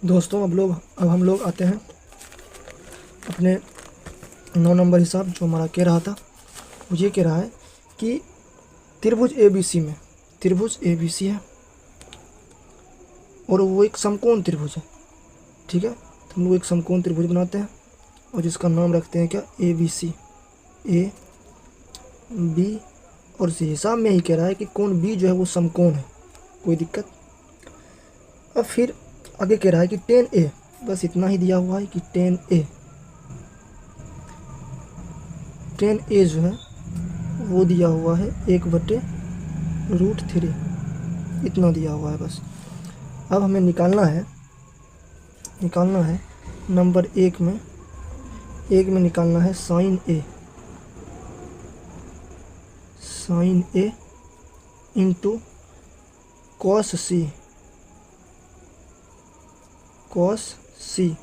दोस्तों अब हम लोग आते हैं अपने 9 नंबर हिसाब जो हमारा कह रहा था। वो ये कह रहा है कि त्रिभुज ABC में त्रिभुज ABC है और वो एक समकोण त्रिभुज है। ठीक है, तो हम लोग एक समकोण त्रिभुज बनाते हैं और जिसका नाम रखते हैं क्या, ABC। A B और C हिसाब में ही कह रहा है कि कोण B जो है वो समकोण है, कोई दिक्कत। अब फिर आगे कह रहा है कि tan A, बस इतना ही दिया हुआ है कि tan A जो है वो दिया हुआ है 1/√3, इतना दिया हुआ है बस। अब हमें निकालना है नंबर एक में निकालना है sin A into cos C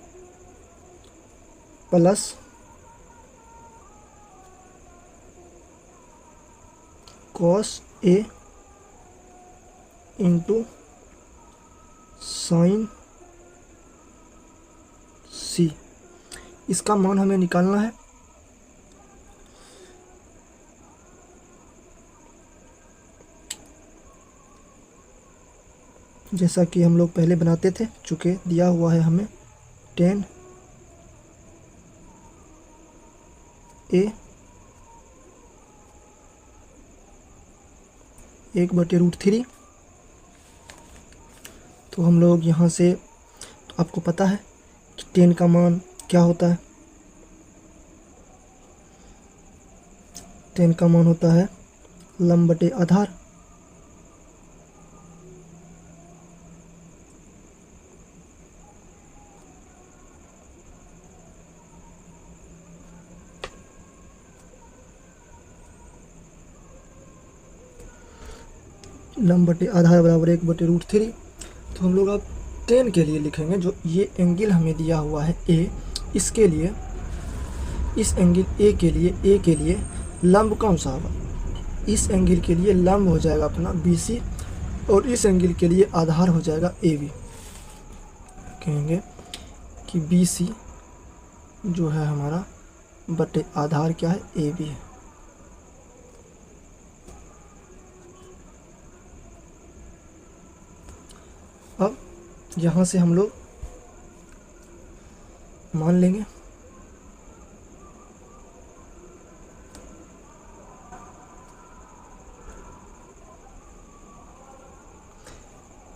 plus cos A into sin C। इसका मान हमें निकालना है। जैसा कि हम लोग पहले बनाते थे, चूँकि दिया हुआ है हमें tan A 1/√3। तो हम लोग यहाँ से, तो आपको पता है कि tan का मान क्या होता है। tan का मान होता है लंब बटे आधार। लंब बटे आधार बराबर 1/√3। तो हम लोग अब tan के लिए लिखेंगे, जो ये एंगल हमें दिया हुआ है A, इसके लिए, इस एंगल A के लिए लंब कौन सा होगा, इस एंगल के लिए लंब हो जाएगा अपना BC और इस एंगल के लिए आधार हो जाएगा AB। कहेंगे कि BC जो है हमारा बटे आधार क्या है, AB है। अब यहाँ से हम लोग मान लेंगे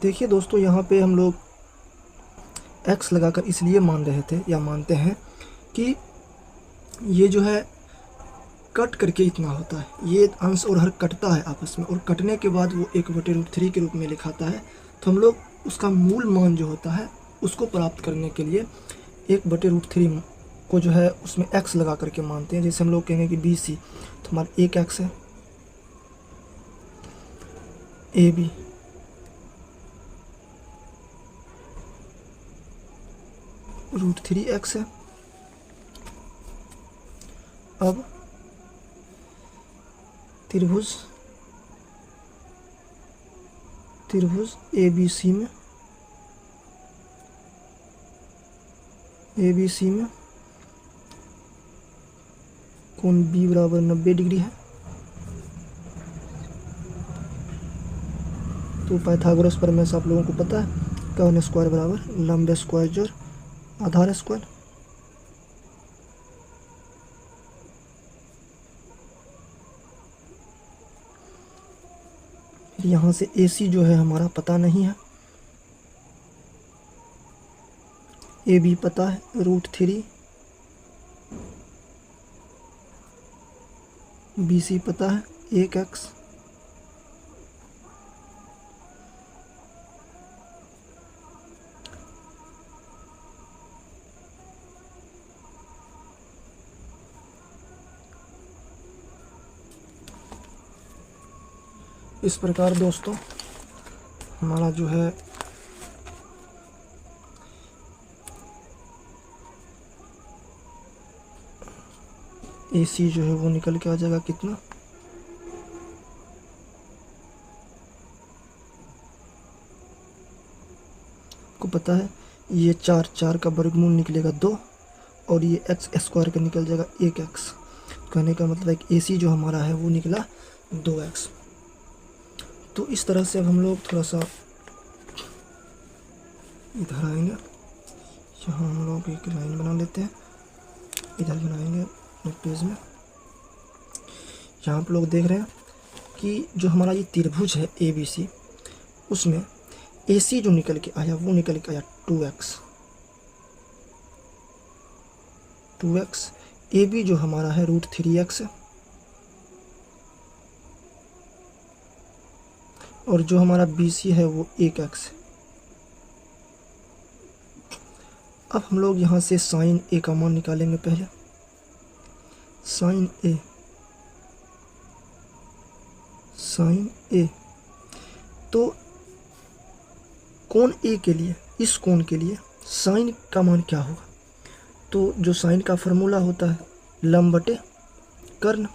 देखिए दोस्तों, यहाँ पे हम लोग x लगाकर इसलिए मान रहे थे या मानते हैं कि ये जो है कट करके इतना होता है, ये अंश और हर कटता है आपस में, और कटने के बाद वो 1/√3 के रूप में लिखाता है। तो हम लोग उसका मूल मान जो होता है उसको प्राप्त करने के लिए 1/√3 को जो है उसमें x लगा करके मानते हैं। जैसे हम लोग कहेंगे कि BC, तो हमारा 1x है, AB √3x है। अब त्रिभुज ABC में कोण B बराबर 90 डिग्री है। तो पाइथागोरस प्रमेय से आप लोगों को पता है, कर्ण स्क्वायर बराबर लंब स्क्वायर जोड़ आधार स्क्वायर। यहाँ से AC जो है हमारा पता नहीं है, AB पता है √3, BC पता है 1x, इस प्रकार दोस्तों हमारा जो है AC जो है वो निकल के आ जाएगा कितना, आपको पता है ये 4 4 का वर्गमूल निकलेगा 2 और ये एक्स स्क्वायर का निकल जाएगा 1x। कहने का मतलब है कि AC जो हमारा है वो निकला 2x। तो इस तरह से अब हम लोग थोड़ा सा इधर आएंगे, यहाँ हम लोग एक लाइन बना लेते हैं, इधर बनाएंगे अपने पेज में। यहाँ आप लोग देख रहे हैं कि जो हमारा ये त्रिभुज है ABC, उसमें AC जो निकल के आया वो निकल के आया 2x। AB जो हमारा है √3x है, और जो हमारा BC है वो 1x है। अब हम लोग यहाँ से साइन A का मान निकालेंगे। पहले साइन A, तो कोण A के लिए, इस कोण के लिए साइन का मान क्या होगा? तो जो साइन का फार्मूला होता है लंब बटे कर्ण,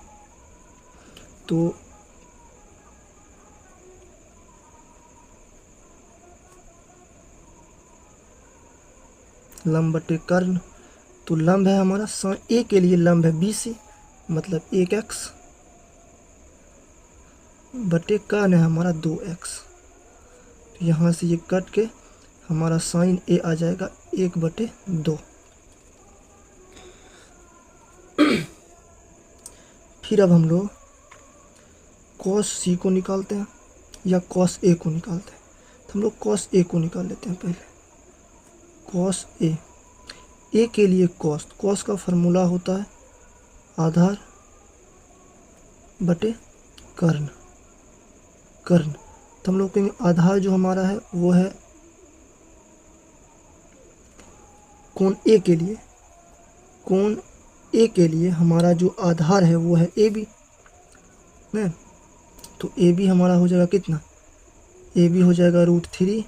तो लंब बटे कर्ण, तो लंब है हमारा साइन A के लिए लंब है BC, मतलब 1x बटे कर्ण है हमारा 2x। तो यहाँ से ये कट के हमारा साइन A आ जाएगा 1/2। फिर अब हम लोग cos C को निकालते हैं या cos A को निकालते हैं। तो हम लोग cos A को निकाल लेते हैं। पहले cos A के लिए cos का फार्मूला होता है आधार बटे कर्ण। तो हम लोग कहेंगे आधार जो हमारा है वो है कोण A के लिए, कोण A के लिए हमारा जो आधार है वो है AB ना। तो AB हमारा हो जाएगा कितना? AB हो जाएगा √3x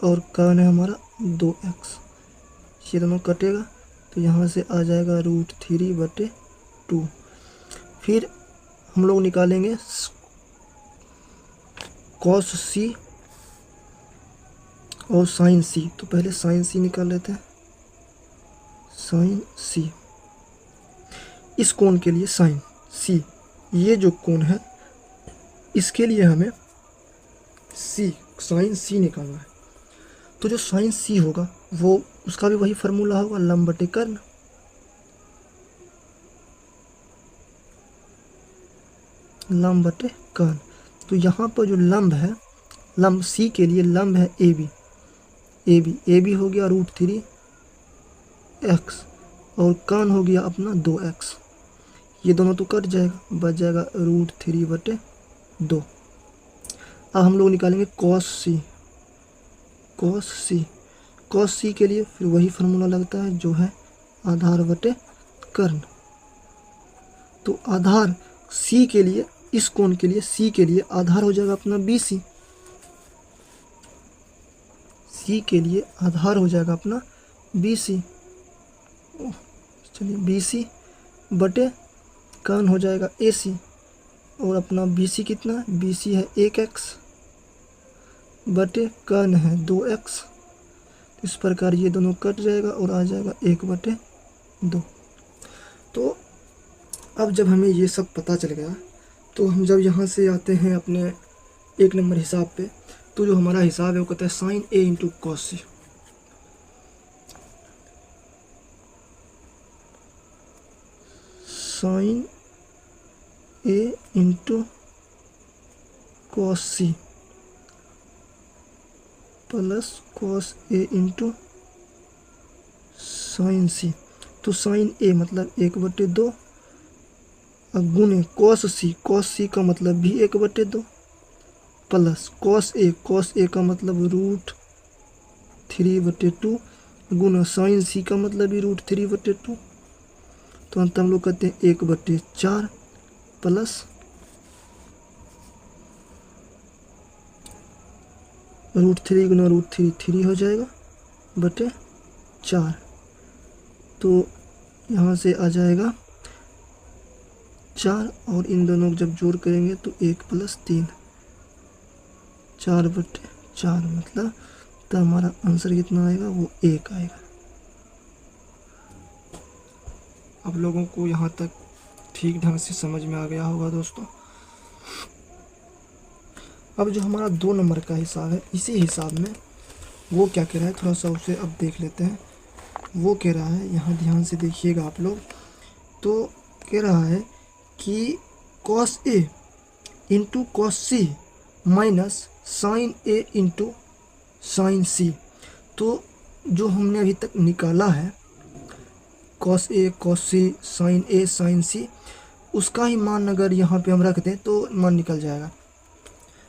और कर्ण है हमारा 2x। ये दोनों कटेगा तो यहाँ से आ जाएगा √3/2। फिर हम लोग निकालेंगे cos C और sin C। तो पहले sin C निकाल लेते हैं। sin C, इस कोण के लिए sin C, ये जो कोण है इसके लिए हमें sin C निकालना है। तो जो sin C होगा वो उसका भी वही फार्मूला होगा लंब बटे कर्ण। लंब बटे कर्ण, तो यहाँ पर जो लंब है, लंब C के लिए लंब है AB हो गया √3x और कर्ण हो गया अपना 2x। ये दोनों तो कट जाएगा, बच जाएगा √3/2। अब हम लोग निकालेंगे cos C के लिए फिर वही फार्मूला लगता है जो है आधार बटे कर्ण। तो आधार C के लिए, इस कोण के लिए C के लिए आधार हो जाएगा अपना BC। C के लिए आधार हो जाएगा अपना BC। चलिए BC बटे कर्ण हो जाएगा AC, और अपना BC कितना है? BC है 1x बटे कर्ण है 2x। इस प्रकार ये दोनों कट जाएगा और आ जाएगा 1/2। तो अब जब हमें ये सब पता चल गया तो हम जब यहाँ से आते हैं अपने 1 नंबर हिसाब पे, तो जो हमारा हिसाब है वो कहता है sin A × cos C। sin A × cos C plus cos A × sin C। तो sin A मतलब 1/2 गुने cos C का मतलब भी 1/2 प्लस cos A का मतलब √3/2 गुना sin C का मतलब भी √3/2। तो अंत हम लोग कहते हैं 1/4 प्लस √3 गुना √3 3 हो जाएगा बटे 4। तो यहाँ से आ जाएगा 4 और इन दोनों को जब जोड़ करेंगे तो 1 + 3, 4/4 मतलब तो हमारा आंसर कितना आएगा, वो 1 आएगा। आप लोगों को यहाँ तक ठीक ढंग से समझ में आ गया होगा दोस्तों। अब जो हमारा 2 नंबर का हिसाब है, इसी हिसाब में वो क्या कह रहा है, थोड़ा सा उसे अब देख लेते हैं। वो कह रहा है, यहाँ ध्यान से देखिएगा आप लोग, तो कह रहा है कि cos A into cos C minus sin A into sin C। तो जो हमने अभी तक निकाला है cos A cos C sin A sin C, उसका ही मान अगर यहाँ पे हम रख दें तो मान निकल जाएगा।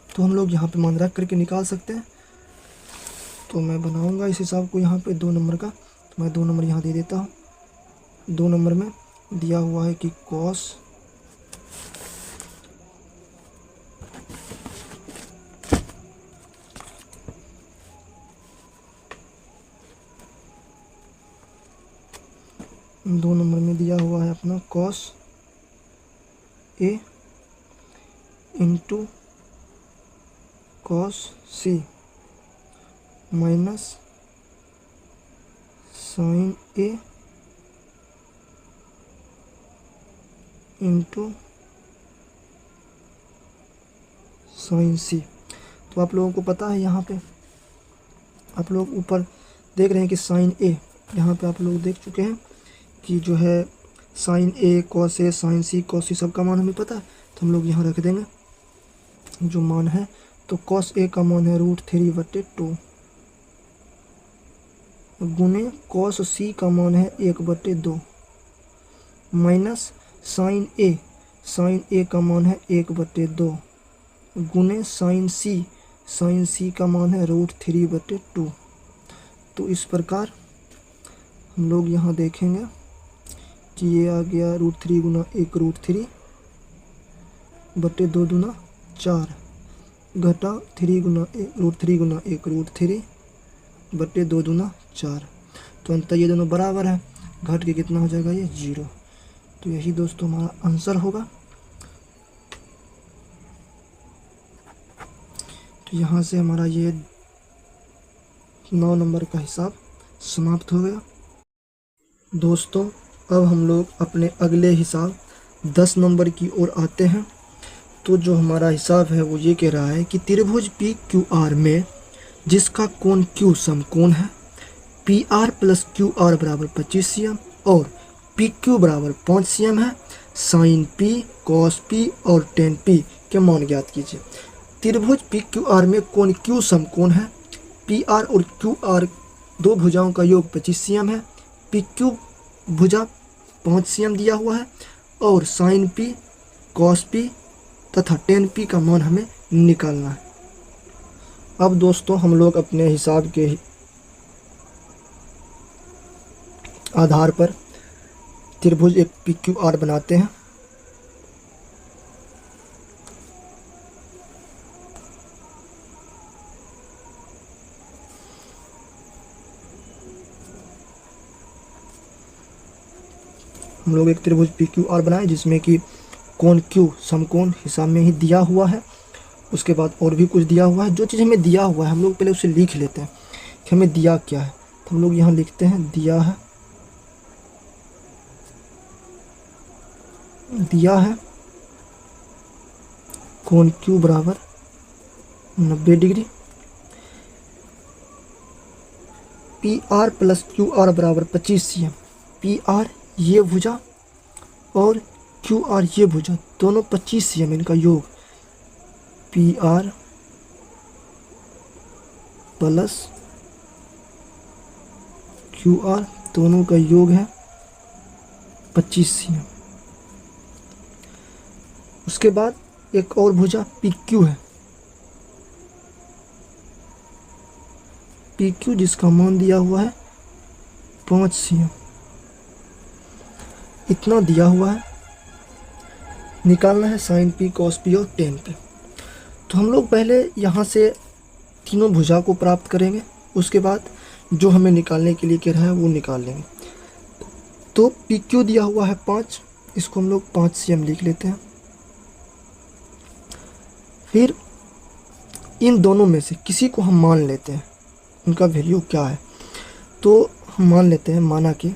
तो हम लोग यहाँ पे मान रख करके निकाल सकते हैं। तो मैं बनाऊँगा इस हिसाब को यहाँ पे 2 नंबर का। तो मैं 2 नंबर यहाँ दे देता हूँ। 2 नंबर में दिया हुआ है कि cos दो नंबर में दिया हुआ है अपना cos A into cos C minus sin A into sin C। तो आप लोगों को पता है, यहाँ पे आप लोग ऊपर देख रहे हैं कि sin A, यहाँ पे आप लोग देख चुके हैं कि जो है sin A cos A sin C cos C सबका मान हमें पता है। तो हम लोग यहाँ रख देंगे जो मान है। तो cos A का मान है √3/2 गुने cos C का मान है 1/2 माइनस sin A का मान है 1/2 गुने sin C का मान है √3/2। तो इस प्रकार हम लोग यहाँ देखेंगे कि ये आ गया √3 गुना 1 √3/2 दूना 4 घटा 3 गुना √3 गुना 1 √3/2 दूना 4। तो अंतर ये दोनों बराबर है, घट के कितना हो जाएगा, ये 0। तो यही दोस्तों हमारा आंसर होगा। तो यहाँ से हमारा ये 9 नंबर का हिसाब समाप्त हो गया। दोस्तों अब हम लोग अपने अगले हिसाब 10 नंबर की ओर आते हैं। तो जो हमारा हिसाब है वो ये कह रहा है कि त्रिभुज PQR में जिसका कोण Q समकोण है, PR प्लस QR बराबर 25 cm और PQ बराबर 5 cm है, sin P cos P और tan P के मान ज्ञात कीजिए। त्रिभुज PQR में कोण Q समकोण है, PR और QR दो भुजाओं का योग 25 cm है, PQ भुजा 5 cm दिया हुआ है और sin P cos P तथा tan P का मान हमें निकालना है। अब दोस्तों हम लोग अपने हिसाब के आधार पर त्रिभुज एक PQR बनाते हैं। हम लोग एक त्रिभुज PQR बनाए जिसमें कि कोण Q समकोण हिसाब में ही दिया हुआ है। उसके बाद और भी कुछ दिया हुआ है। जो चीज़ हमें दिया हुआ है हम लोग पहले उसे लिख लेते हैं कि हमें दिया क्या है। तो हम लोग यहाँ लिखते हैं दिया है कोण Q बराबर 90 डिग्री, PR प्लस QR बराबर 25 cm। PR ये भुजा और QR ये भुजा दोनों 25 cm इनका योग, PR प्लस QR दोनों का योग है 25 cm। उसके बाद एक और भुजा PQ है, PQ जिसका मान दिया हुआ है 5 cm। इतना दिया हुआ है, निकालना है sin P cos P और tan P। तो हम लोग पहले यहाँ से तीनों भुजा को प्राप्त करेंगे, उसके बाद जो हमें निकालने के लिए कह रहा है वो निकाल लेंगे। तो PQ दिया हुआ है 5, इसको हम लोग 5 cm लिख लेते हैं। फिर इन दोनों में से किसी को हम मान लेते हैं, इनका वैल्यू क्या है। तो हम मान लेते हैं, माना कि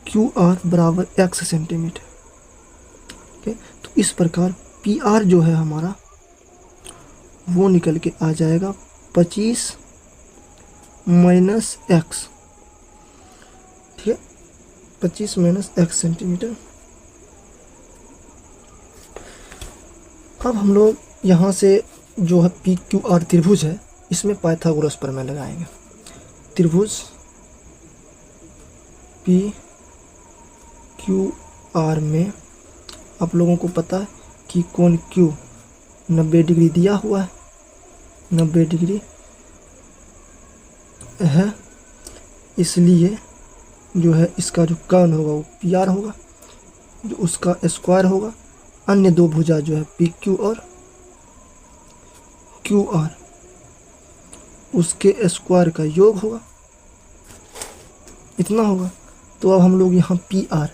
क्यू आर बराबर x सेंटीमीटर। ठीक है, तो इस प्रकार पी आर जो है हमारा वो निकल के आ जाएगा 25 माइनस एक्स। ठीक है, 25 माइनस एक्स सेंटीमीटर। अब हम लोग यहाँ से जो है पी क्यू आर त्रिभुज है, इसमें पाइथागोरस प्रमेय लगाएंगे। त्रिभुज पी क्यू आर में आप लोगों को पता है कि कोण क्यू 90 डिग्री दिया हुआ है, 90 डिग्री है, इसलिए जो है इसका जो कर्ण होगा वो पी आर होगा, जो उसका स्क्वायर होगा। अन्य दो भुजा जो है पी क्यू और क्यू आर, उसके स्क्वायर का योग होगा, इतना होगा। तो अब हम लोग यहाँ पी आर,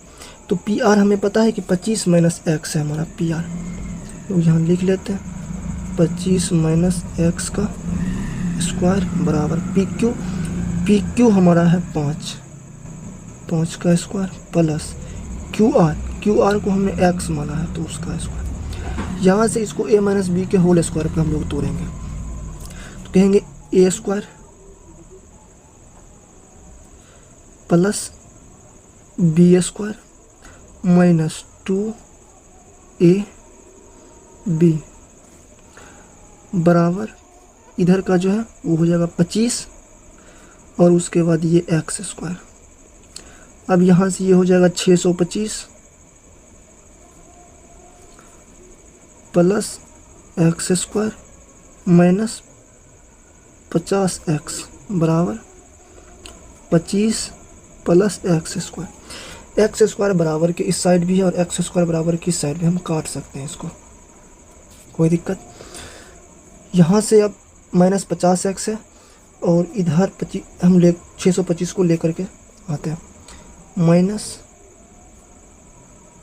तो पी आर हमें पता है कि 25 माइनस एक्स है हमारा पी आर, तो यहाँ लिख लेते हैं 25 माइनस एक्स का स्क्वायर बराबर पी क्यू हमारा है 5 का स्क्वायर प्लस क्यू आर को हमने एक्स माना है तो उसका स्क्वायर। यहाँ से इसको ए माइनस बी के होल स्क्वायर पे हम लोग तोड़ेंगे, तो कहेंगे A square plus B square minus 2 A B बराबर, इधर का जो है वो हो जाएगा 25 और उसके बाद ये एक्स स्क्वायर। अब यहाँ से ये हो जाएगा 625 plus x square minus 50 x बराबर 25 plus x square. X square बराबर के इस साइड भी है और एक्स स्क्वायर बराबर की इस साइड भी, हम काट सकते हैं इसको, कोई दिक्कत। यहाँ से अब माइनस 50 एक्स है और इधर 25 हम 625 को लेकर के आते हैं, माइनस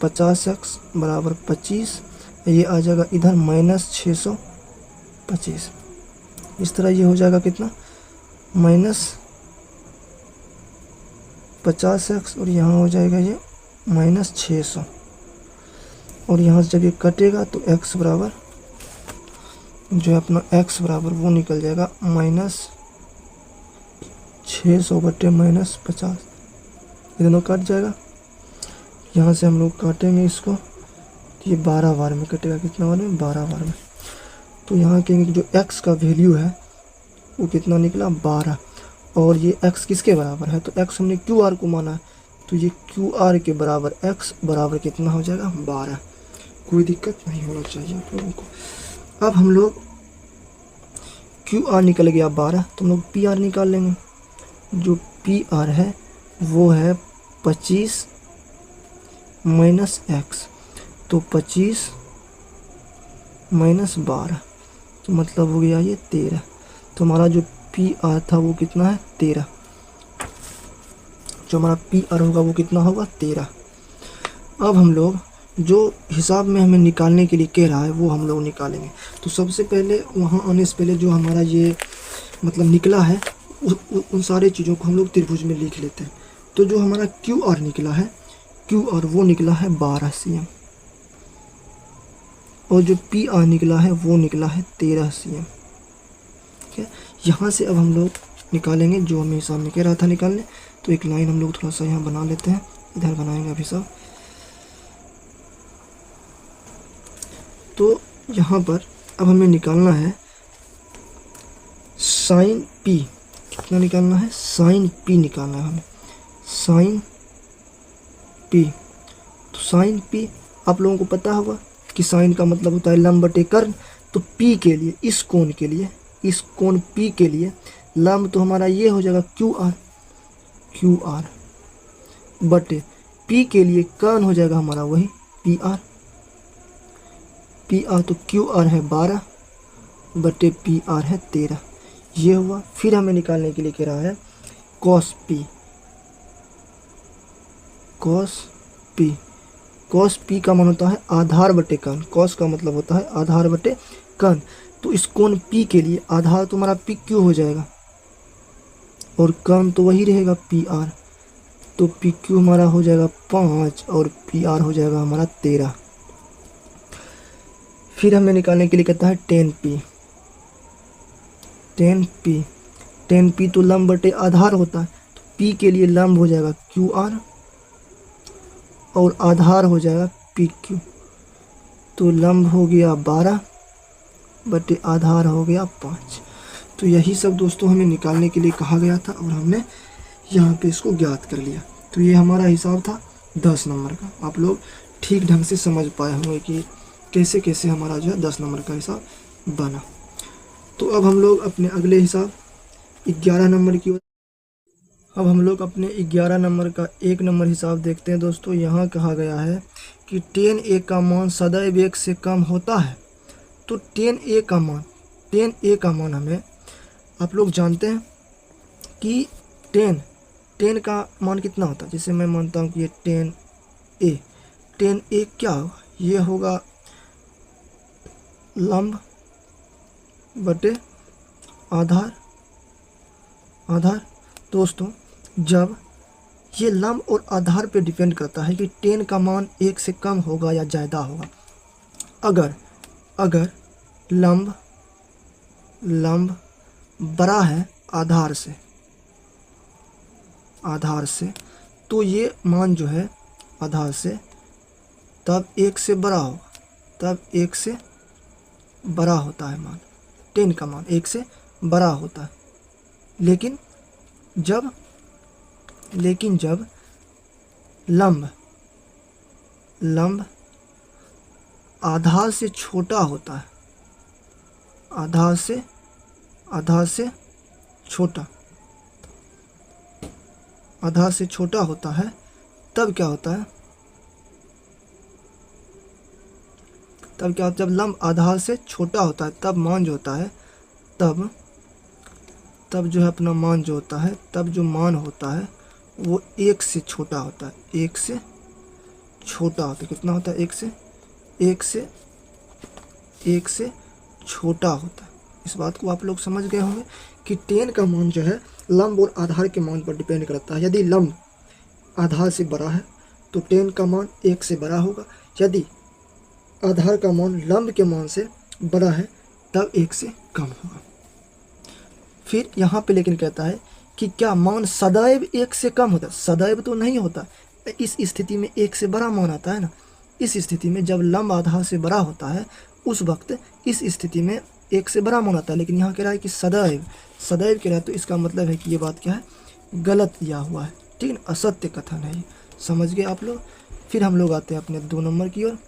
50 एक्स बराबर 25, ये आ जाएगा इधर माइनस 625। इस तरह ये हो जाएगा कितना, माइनस 50 एक्स और यहाँ हो जाएगा ये माइनस 600, और यहाँ से जब ये कटेगा तो x बराबर जो है अपना x बराबर वो निकल जाएगा माइनस 600 बटे माइनस 50, ये दोनों कट जाएगा। यहाँ से हम लोग काटेंगे इसको तो ये 12 बार में कटेगा, कितना बार में, 12 बार में। तो यहाँ कहेंगे कि जो x का वैल्यू है वो कितना निकला, 12, और ये x किसके बराबर है, तो x हमने क्यू आर को माना है, तो ये क्यू आर के बराबर x बराबर कितना हो जाएगा, 12। कोई दिक्कत नहीं होना चाहिए आप लोगों को। अब हम लोग क्यू आर निकल गया 12, तो हम लोग पी आर निकाल लेंगे। जो पी आर है वो है 25 माइनस एक्स, तो 25 माइनस 12, तो मतलब हो गया ये 13। तो हमारा जो पी आर था वो कितना है, 13। जो हमारा पी आर होगा वो कितना होगा, 13। अब हम लोग जो हिसाब में हमें निकालने के लिए कह रहा है वो हम लोग निकालेंगे। तो सबसे पहले वहाँ आने से पहले जो हमारा ये मतलब निकला है उन सारे चीज़ों को हम लोग त्रिभुज में लिख लेते हैं। तो जो हमारा क्यू आर निकला है, क्यू आर वो निकला है 12 cm, और जो पी आर निकला है वो निकला है 13 cm। ठीक है, यहाँ से अब हम लोग निकालेंगे जो हमें हिसाब में कह रहा था निकालने। तो एक लाइन हम लोग थोड़ा सा यहाँ बना लेते हैं, इधर बनाएंगे अभी सब। तो यहाँ पर अब हमें निकालना है साइन पी, कितना निकालना है, साइन पी निकालना है हमें, साइन पी। तो साइन पी आप लोगों को पता होगा कि साइन का मतलब होता है लंब बटे कर्ण। तो पी के लिए, इस कोण के लिए, इस कोण पी के लिए लंब तो हमारा ये हो जाएगा क्यू आर बटे पी के लिए कर्ण हो जाएगा हमारा वही पी आर। तो क्यू आर है 12 बटे पी आर है 13, ये हुआ। फिर हमें निकालने के लिए कह रहा है कॉस पी, कॉस पी का मान होता है आधार बटे कर्ण। कॉस का मतलब होता है आधार बटे कर्ण। तो इस कोण पी के लिए आधार तो हमारा पी क्यू हो जाएगा और कर्ण तो वही रहेगा पी आर। तो पी क्यू हमारा हो जाएगा 5 और पी आर हो जाएगा हमारा 13। फिर हमें निकालने के लिए कहता है 10p। 10p तो लंब बटे आधार होता है, तो p के लिए लंब हो जाएगा क्यू आर और आधार हो जाएगा पी क्यू। तो लंब हो गया 12 बटे आधार हो गया 5। तो यही सब दोस्तों हमें निकालने के लिए कहा गया था और हमने यहाँ पे इसको ज्ञात कर लिया। तो ये हमारा हिसाब था 10 नंबर का। आप लोग ठीक ढंग से समझ पाए होंगे कि कैसे कैसे हमारा जो है 10 नंबर का हिसाब बना। तो अब हम लोग अपने अगले हिसाब 11 नंबर की ओर, अब हम लोग अपने 11 नंबर का 1 नंबर हिसाब देखते हैं दोस्तों। यहाँ कहा गया है कि 10a का मान सदैव 1 से कम होता है। तो 10a का मान हमें, आप लोग जानते हैं कि 10 का मान कितना होता है। जैसे मैं मानता हूँ कि ये 10a क्या होगा, ये होगा लंब बटे आधार। दोस्तों जब ये लंब और आधार पे डिपेंड करता है कि 10 का मान 1 से कम होगा या ज़्यादा होगा। अगर लंब बड़ा है आधार से तो ये मान जो है आधार से तब 1 से बड़ा होगा, तब 1 से बड़ा होता है मान। 10 का मान 1 से बड़ा होता है। लेकिन जब लंब आधार से छोटा होता है, आधार से छोटा होता है, तब क्या होता है, जब लंब आधार से छोटा होता है तब मान जो होता है, तब जो है अपना मान जो होता है, तब जो मान होता है वो 1 से छोटा होता है। 1 से छोटा होता है, कितना होता है, 1 से छोटा होता है। इस बात को आप लोग समझ गए होंगे कि 10 का मान जो है लंब और आधार के मान पर डिपेंड करता है। यदि लंब आधार से बड़ा है तो 10 का मान 1 से बड़ा होगा। यदि आधार का मान लंब के मान से बड़ा है तब 1 से कम होगा। फिर यहाँ पे लेकिन कहता है कि क्या मान सदैव 1 से कम होता है। सदैव तो नहीं होता, इस स्थिति में 1 से बड़ा मान आता है ना। इस स्थिति में जब लंब आधार से बड़ा होता है उस वक्त इस स्थिति में 1 से बड़ा मान आता है। लेकिन यहाँ कह रहा है कि सदैव कह रहा है, तो इसका मतलब है कि ये बात क्या है, गलत दिया हुआ है, ठीक है, असत्य कथन है। समझ गए आप लोग। फिर हम लोग आते हैं अपने 2 नंबर की ओर।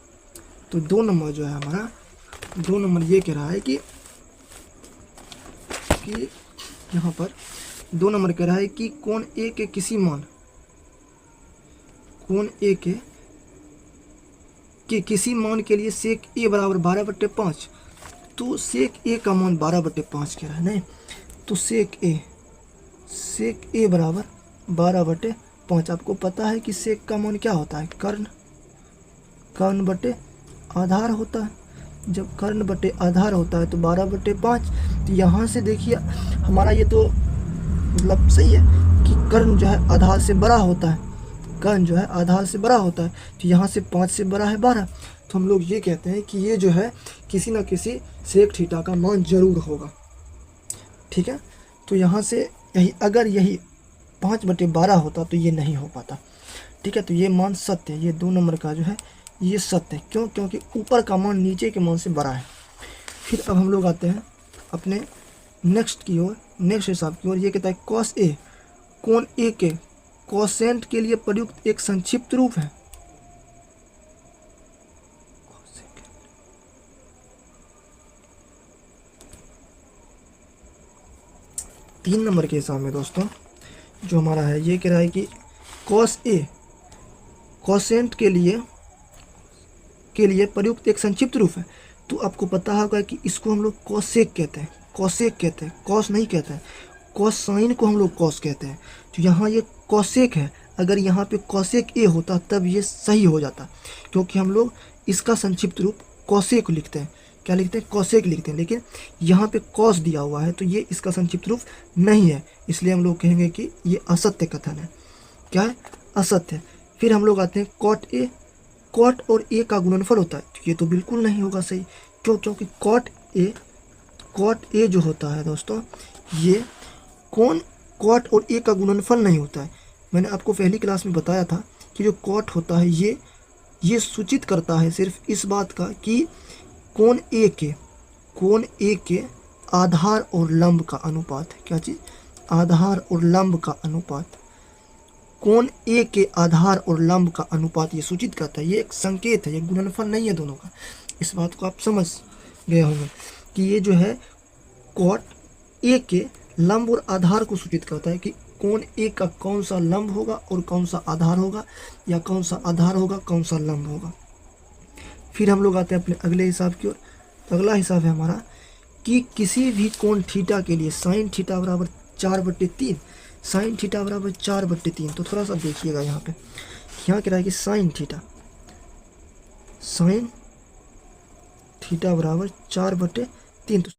तो 2 नंबर जो है हमारा, 2 नंबर ये कह रहा है कि यहाँ पर 2 नंबर कह रहा है कि कोण ए के किसी मान, कोण ए के किसी मान के लिए सेक ए बराबर 12/5। तो सेक ए का मान 12/5 कह रहा है, नहीं तो सेक ए बराबर 12/5। आपको पता है कि सेक का मान क्या होता है, कर्ण बटे आधार होता है। जब कर्ण बटे आधार होता है तो 12/5। तो यहाँ से देखिए हमारा ये तो मतलब सही है कि कर्ण जो है आधार से बड़ा होता है, तो यहाँ से 5 से बड़ा है 12। तो हम लोग ये कहते हैं कि ये जो है किसी न किसी सेक थीटा का मान जरूर होगा, ठीक है। तो यहाँ से अगर यही 5/12 होता तो ये नहीं हो पाता, ठीक है। तो ये मान सत्य है, ये 2 नंबर का जो है ये सत्य है। क्यों? क्योंकि ऊपर का मान नीचे के मान से बड़ा है। फिर अब हम लोग आते हैं अपने नेक्स्ट हिसाब की ओर। ये कहता है कॉस ए कोण ए के कोसेंट के लिए प्रयुक्त एक संक्षिप्त रूप है। 3 नंबर के हिसाब में दोस्तों जो हमारा है ये कह रहा है कि कॉस ए कोसेंट के लिए प्रयुक्त एक संक्षिप्त रूप है। तो आपको पता होगा कि इसको हम लोग कॉसेक कहते हैं, कॉस नहीं कहते हैं। कॉस साइन को हम लोग कॉस कहते हैं। तो यहाँ ये कॉसेक है, अगर यहाँ पे कॉसेक ए होता तब ये सही हो जाता, क्योंकि हम लोग इसका संक्षिप्त रूप कॉसेक लिखते हैं। क्या लिखते हैं? कॉसेक लिखते हैं। लेकिन यहाँ पे कॉस दिया हुआ है तो ये इसका संक्षिप्त रूप नहीं है, इसलिए हम लोग कहेंगे कि ये असत्य कथन है। क्या है? असत्य। फिर हम लोग आते हैं कॉट ए। कॉट और ए का गुणनफल होता है, तो ये तो बिल्कुल नहीं होगा सही। क्यों? क्योंकि कॉट ए जो होता है दोस्तों, ये कॉट और ए का गुणनफल नहीं होता है। मैंने आपको पहली क्लास में बताया था कि जो कॉट होता है ये सूचित करता है सिर्फ इस बात का कि कोण ए के आधार और लंब का अनुपात है। क्या चीज़? आधार और लंब का अनुपात। कोण ए के आधार और लंब का अनुपात ये सूचित करता है। ये एक संकेत है, ये गुणनफल नहीं है दोनों का। इस बात को आप समझ गए होंगे कि ये जो है कॉट ए के लंब और आधार को सूचित करता है कि कोण ए का कौन सा लंब होगा और कौन सा आधार होगा, या कौन सा आधार होगा कौन सा लंब होगा। फिर हम लोग आते हैं अपने अगले हिसाब की ओर। तो अगला हिसाब है हमारा कि किसी भी कोण थीटा के लिए साइन थीटा बराबर 4/3, साइन थीटा बराबर 4/3। तो थोड़ा सा देखिएगा यहाँ पे, यहाँ कह रहा है कि साइन थीटा बराबर 4/3। तो